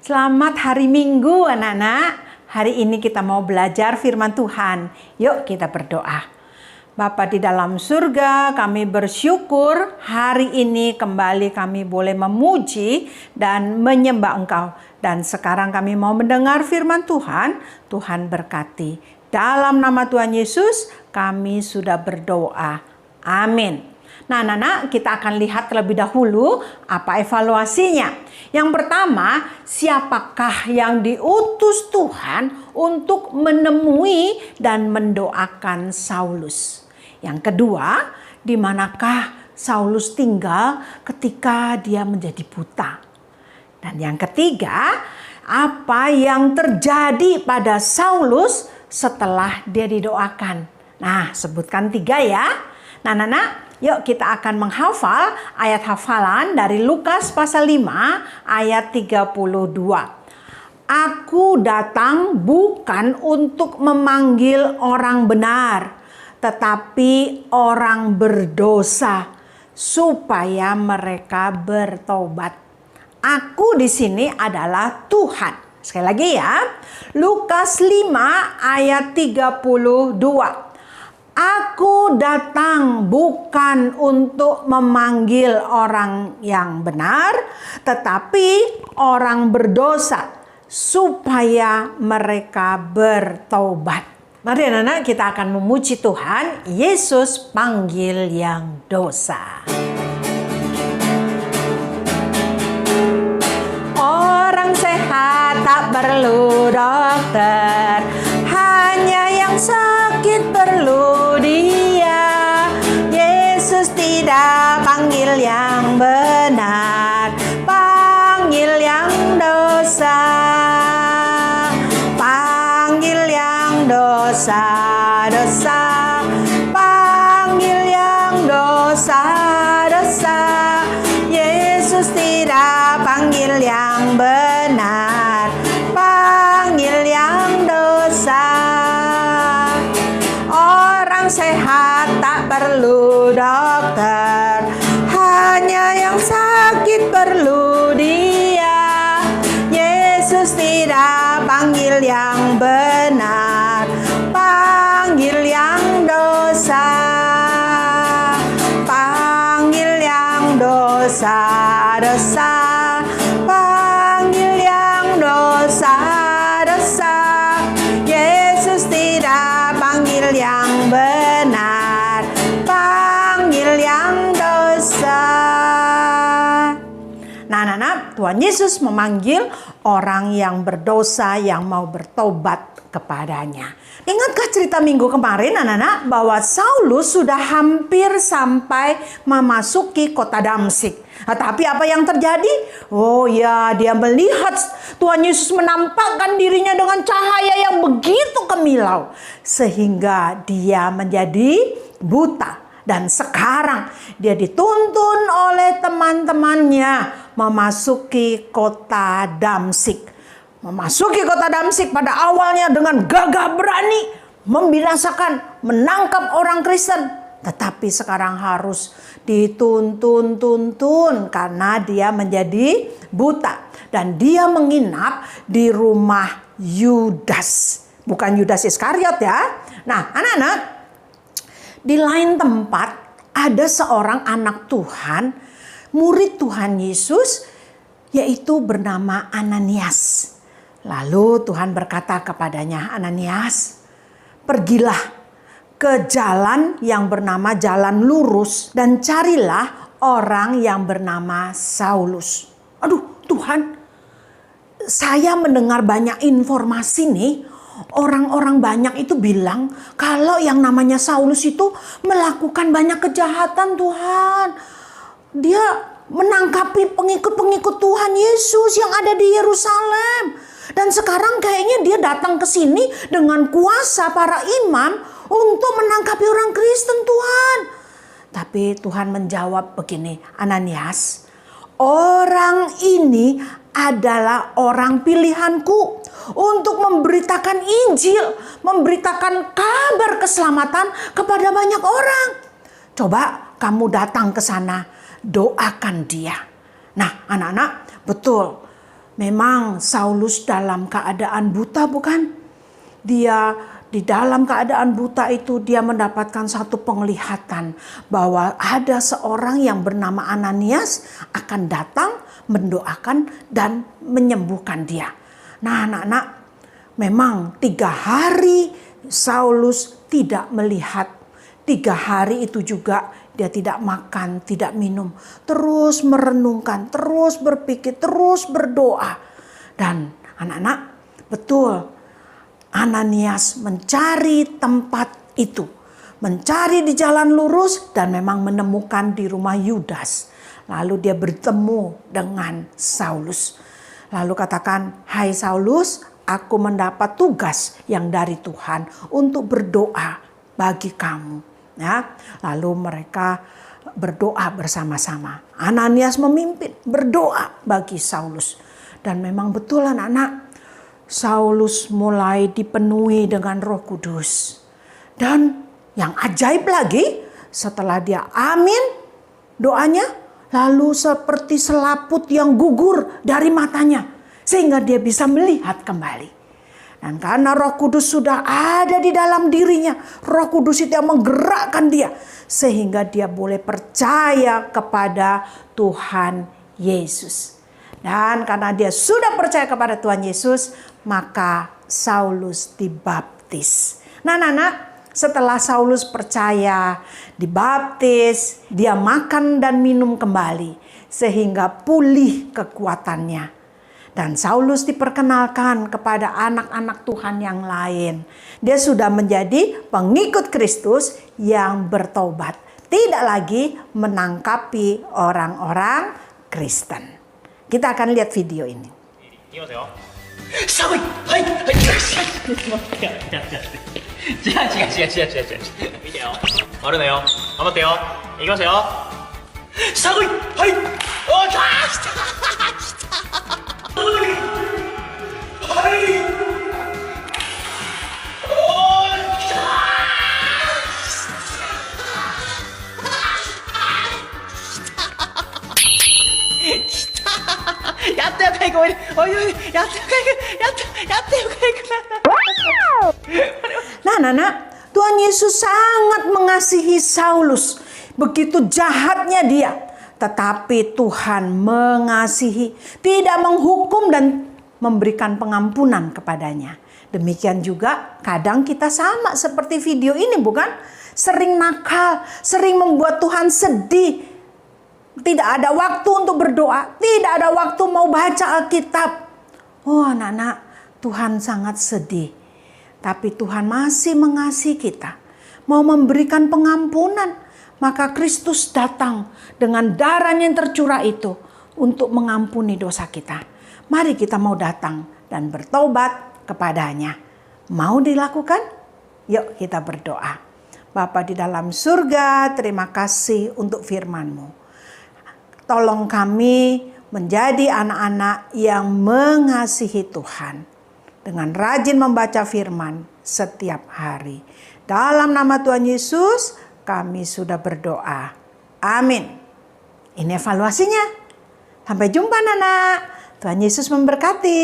Selamat hari Minggu anak-anak. Hari ini kita mau belajar firman Tuhan. Yuk kita berdoa. Bapa di dalam surga, kami bersyukur hari ini kembali kami boleh memuji dan menyembah Engkau. Dan sekarang kami mau mendengar firman Tuhan. Tuhan berkati. Dalam nama Tuhan Yesus kami sudah berdoa. Amin. Nah, anak-anak, kita akan lihat terlebih dahulu apa evaluasinya. Yang pertama, siapakah yang diutus Tuhan untuk menemui dan mendoakan Saulus? Yang kedua, di manakah Saulus tinggal ketika dia menjadi buta? Dan yang ketiga, apa yang terjadi pada Saulus setelah dia didoakan? Nah, sebutkan 3 ya. Nah, anak-anak, yuk kita akan menghafal ayat hafalan dari Lukas pasal 5 ayat 32. Aku datang bukan untuk memanggil orang benar, tetapi orang berdosa supaya mereka bertobat. Aku di sini adalah Tuhan. Sekali lagi ya. Lukas 5 ayat 32. Aku datang bukan untuk memanggil orang yang benar, tetapi orang berdosa supaya mereka bertobat. Mari anak-anak, kita akan memuji Tuhan. Yesus panggil yang dosa. Orang sehat tak perlu dokter, hanya yang sakit perlu Dia. Yesus tidak panggil yang benar, panggil yang dosa. Panggil yang dosa, dosa. Panggil yang dosa, dosa. Yesus tidak panggil yang benar, panggil yang dosa. Orang sehat tak perlu dokter, hanya yang sakit perlu Dia. Yesus tidak panggil yang benar, panggil yang dosa. Panggil yang dosa, dosa. Panggil yang dosa, dosa. Yesus tidak panggil yang benar, panggil yang dosa. Nah, anak-anak, Tuhan Yesus memanggil orang yang berdosa yang mau bertobat kepadanya. Ingatkah cerita minggu kemarin anak-anak bahwa Saulus sudah hampir sampai memasuki kota Damsyik. Tapi apa yang terjadi? Oh ya, dia melihat Tuhan Yesus menampakkan dirinya dengan cahaya yang begitu kemilau, sehingga dia menjadi buta. Dan sekarang dia dituntun oleh teman-temannya memasuki kota Damsyik. Memasuki kota Damsyik pada awalnya dengan gagah berani membinasakan, menangkap orang Kristen. Tetapi sekarang harus dituntun karena dia menjadi buta. Dan dia menginap di rumah Yudas. Bukan Yudas Iskariot ya. Nah, anak-anak, di lain tempat ada seorang anak Tuhan, murid Tuhan Yesus, yaitu bernama Ananias. Lalu Tuhan berkata kepadanya, Ananias, pergilah ke jalan yang bernama jalan lurus dan carilah orang yang bernama Saulus. Aduh Tuhan, saya mendengar banyak informasi nih. Orang-orang banyak itu bilang kalau yang namanya Saulus itu melakukan banyak kejahatan Tuhan. Dia menangkapi pengikut-pengikut Tuhan Yesus yang ada di Yerusalem. Dan sekarang kayaknya dia datang ke sini dengan kuasa para imam untuk menangkapi orang Kristen Tuhan. Tapi Tuhan menjawab begini, Ananias, orang ini adalah orang pilihanku untuk memberitakan Injil, memberitakan kabar keselamatan kepada banyak orang. Coba kamu datang ke sana, doakan dia. Nah, anak-anak, betul. Memang Saulus dalam keadaan buta, bukan? Dia di dalam keadaan buta itu dia mendapatkan satu penglihatan bahwa ada seorang yang bernama Ananias akan datang mendoakan dan menyembuhkan dia. Nah anak-anak, memang 3 hari Saulus tidak melihat. 3 hari itu juga dia tidak makan, tidak minum. Terus merenungkan, terus berpikir, terus berdoa. Dan anak-anak, betul, Ananias mencari tempat itu. Mencari di jalan lurus dan memang menemukan di rumah Yudas. Lalu dia bertemu dengan Saulus. Lalu katakan, "Hai Saulus, aku mendapat tugas yang dari Tuhan untuk berdoa bagi kamu." Ya, lalu mereka berdoa bersama-sama. Ananias memimpin berdoa bagi Saulus. Dan memang betul anak-anak, Saulus mulai dipenuhi dengan Roh Kudus. Dan yang ajaib lagi, setelah dia amin doanya, lalu seperti selaput yang gugur dari matanya, sehingga dia bisa melihat kembali. Dan karena Roh Kudus sudah ada di dalam dirinya, Roh Kudus itu yang menggerakkan dia, sehingga dia boleh percaya kepada Tuhan Yesus. Dan karena dia sudah percaya kepada Tuhan Yesus, maka Saulus dibaptis. Nah anak-anak, setelah Saulus percaya, dibaptis, dia makan dan minum kembali, sehingga pulih kekuatannya. Dan Saulus diperkenalkan kepada anak-anak Tuhan yang lain. Dia sudah menjadi pengikut Kristus yang bertobat. Tidak lagi menangkapi orang-orang Kristen. Kita akan lihat video ini. Nah, anak-anak, Tuhan Yesus sangat mengasihi Saulus. Begitu jahatnya dia, tetapi Tuhan mengasihi, tidak menghukum dan memberikan pengampunan kepadanya. Demikian juga kadang kita sama seperti video ini, bukan? Sering nakal, sering membuat Tuhan sedih. Tidak ada waktu untuk berdoa, tidak ada waktu mau baca Alkitab. Oh anak-anak, Tuhan sangat sedih. Tapi Tuhan masih mengasihi kita, mau memberikan pengampunan. Maka Kristus datang dengan darahnya yang tercurah itu untuk mengampuni dosa kita. Mari kita mau datang dan bertobat kepadanya. Mau dilakukan? Yuk kita berdoa. Bapa di dalam surga, terima kasih untuk firman-Mu. Tolong kami menjadi anak-anak yang mengasihi Tuhan. Dengan rajin membaca firman setiap hari. Dalam nama Tuhan Yesus, kami sudah berdoa. Amin. Ini evaluasinya. Sampai jumpa anak-anak. Tuhan Yesus memberkati.